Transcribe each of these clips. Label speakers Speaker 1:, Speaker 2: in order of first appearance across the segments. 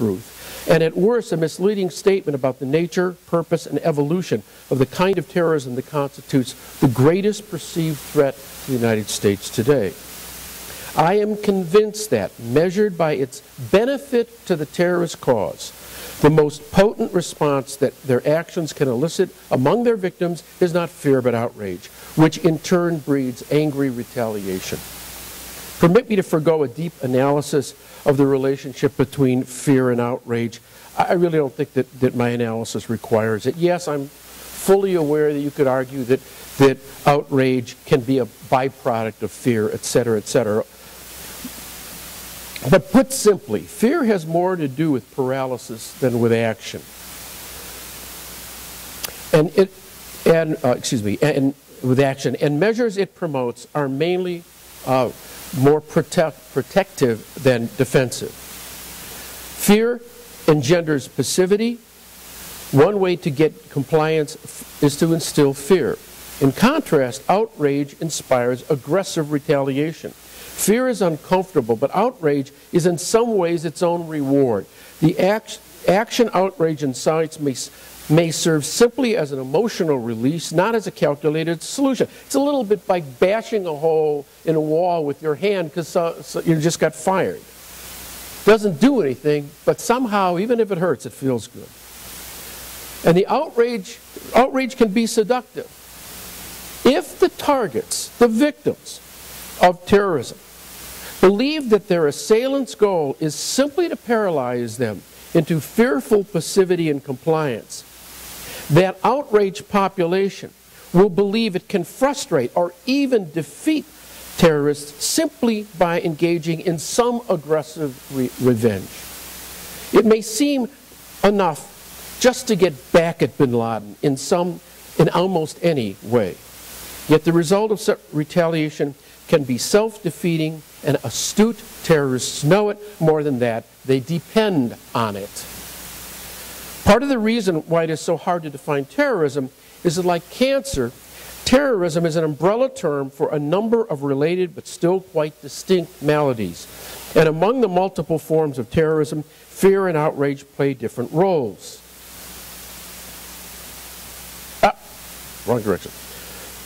Speaker 1: truth, and at worst a misleading statement about the nature, purpose, and evolution of the kind of terrorism that constitutes the greatest perceived threat to the United States today. I am convinced that, measured by its benefit to the terrorist cause, the most potent response that their actions can elicit among their victims is not fear but outrage, which in turn breeds angry retaliation. Permit me to forgo a deep analysis of the relationship between fear and outrage. I really don't think that my analysis requires it. Yes, I'm fully aware that you could argue that outrage can be a byproduct of fear, etc., etc. But put simply, fear has more to do with paralysis than with action. And with action, and measures it promotes are mainly more protective than defensive. Fear engenders passivity. One way to get compliance is to instill fear. In contrast, outrage inspires aggressive retaliation. Fear is uncomfortable, but outrage is in some ways its own reward. The action outrage incites may serve simply as an emotional release, not as a calculated solution. It's a little bit like bashing a hole in a wall with your hand because you just got fired. Doesn't do anything, but somehow, even if it hurts, it feels good. And the outrage can be seductive. If the targets, the victims of terrorism, believe that their assailant's goal is simply to paralyze them into fearful passivity and compliance, that outraged population will believe it can frustrate or even defeat terrorists simply by engaging in some aggressive revenge. It may seem enough just to get back at bin Laden in almost any way. Yet the result of retaliation can be self-defeating, and astute terrorists know it. More than that, they depend on it. Part of the reason why it is so hard to define terrorism is that, like cancer, terrorism is an umbrella term for a number of related but still quite distinct maladies. And among the multiple forms of terrorism, fear and outrage play different roles. Wrong direction.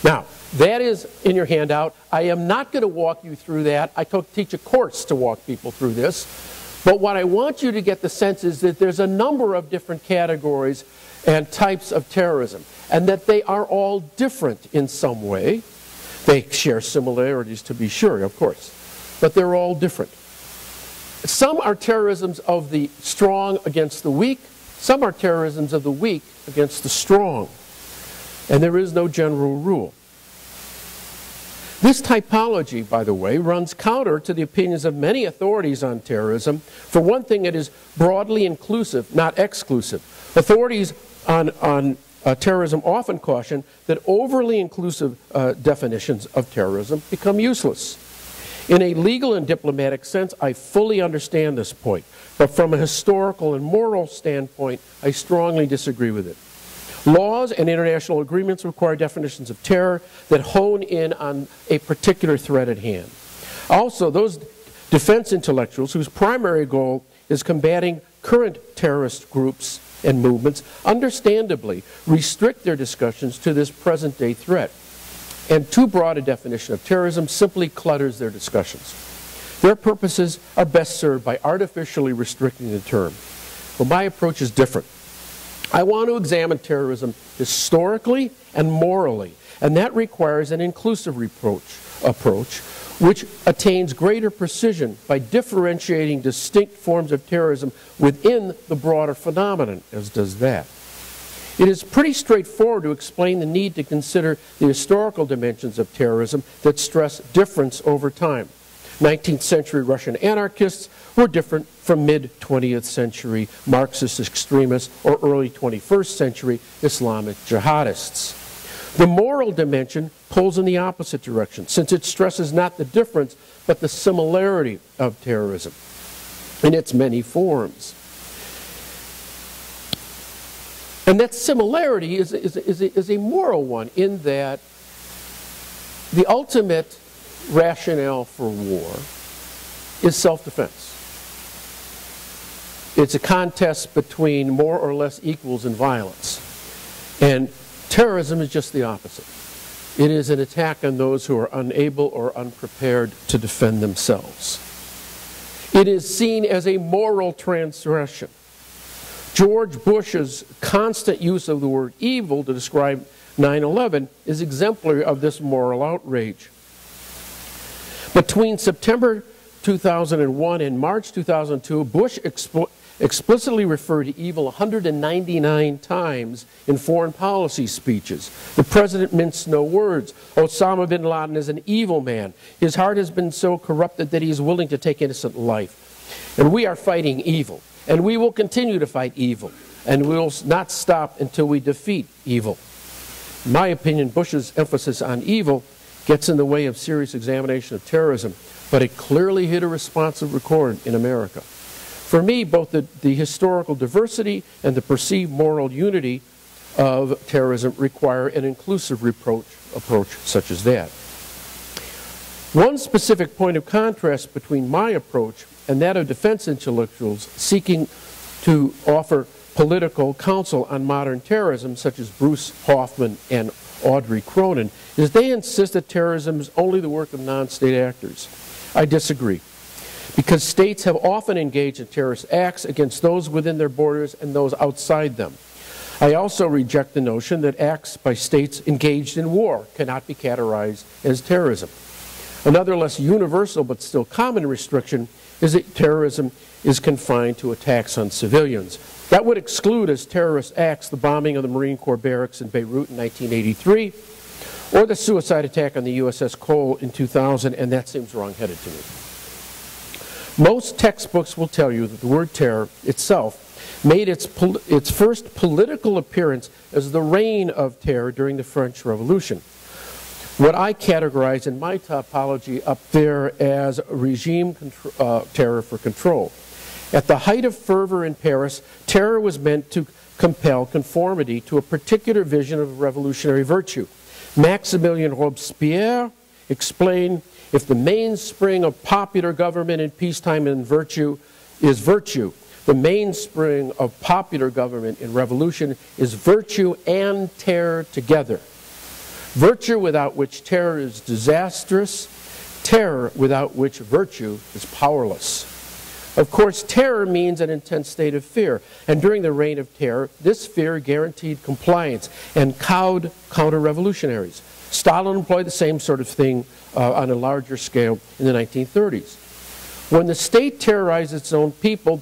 Speaker 1: Now, that is in your handout. I am not going to walk you through that. I teach a course to walk people through this. But what I want you to get the sense is that there's a number of different categories and types of terrorism, and that they are all different in some way. They share similarities, to be sure, of course, but they're all different. Some are terrorisms of the strong against the weak. Some are terrorisms of the weak against the strong. And there is no general rule. This typology, by the way, runs counter to the opinions of many authorities on terrorism. For one thing, it is broadly inclusive, not exclusive. Authorities on terrorism often caution that overly inclusive definitions of terrorism become useless. In a legal and diplomatic sense, I fully understand this point, but from a historical and moral standpoint, I strongly disagree with it. Laws and international agreements require definitions of terror that hone in on a particular threat at hand. Also, those defense intellectuals whose primary goal is combating current terrorist groups and movements understandably restrict their discussions to this present-day threat. And too broad a definition of terrorism simply clutters their discussions. Their purposes are best served by artificially restricting the term. Well, my approach is different. I want to examine terrorism historically and morally, and that requires an inclusive approach which attains greater precision by differentiating distinct forms of terrorism within the broader phenomenon, as does that. It is pretty straightforward to explain the need to consider the historical dimensions of terrorism that stress difference over time. 19th century Russian anarchists were different from mid-20th century Marxist extremists or early 21st century Islamic jihadists. The moral dimension pulls in the opposite direction, since it stresses not the difference, but the similarity of terrorism in its many forms. And that similarity is a moral one, in that the ultimate rationale for war is self-defense. It's a contest between more or less equals in violence. And terrorism is just the opposite. It is an attack on those who are unable or unprepared to defend themselves. It is seen as a moral transgression. George Bush's constant use of the word evil to describe 9/11 is exemplary of this moral outrage. Between September 2001 and March 2002, Bush explicitly referred to evil 199 times in foreign policy speeches. The president minced no words. Osama bin Laden is an evil man. His heart has been so corrupted that he is willing to take innocent life. And we are fighting evil. And we will continue to fight evil. And we will not stop until we defeat evil. In my opinion, Bush's emphasis on evil gets in the way of serious examination of terrorism, but it clearly hit a responsive chord in America. For me, both the historical diversity and the perceived moral unity of terrorism require an inclusive approach such as that. One specific point of contrast between my approach and that of defense intellectuals seeking to offer political counsel on modern terrorism, such as Bruce Hoffman and Audrey Cronin, is they insist that terrorism is only the work of non-state actors. I disagree, because states have often engaged in terrorist acts against those within their borders and those outside them. I also reject the notion that acts by states engaged in war cannot be categorized as terrorism. Another less universal but still common restriction is that terrorism is confined to attacks on civilians. That would exclude as terrorist acts the bombing of the Marine Corps barracks in Beirut in 1983 or the suicide attack on the USS Cole in 2000, and that seems wrong-headed to me. Most textbooks will tell you that the word terror itself made its first political appearance as the reign of terror during the French Revolution. What I categorize in my topology up there as regime terror for control. At the height of fervor in Paris, terror was meant to compel conformity to a particular vision of revolutionary virtue. Maximilien Robespierre explained, if the mainspring of popular government in peacetime and virtue is virtue, the mainspring of popular government in revolution is virtue and terror together. Virtue without which terror is disastrous, terror without which virtue is powerless. Of course, terror means an intense state of fear, and during the reign of terror, this fear guaranteed compliance and cowed counter-revolutionaries. Stalin employed the same sort of thing on a larger scale in the 1930s. When the state terrorized its own people,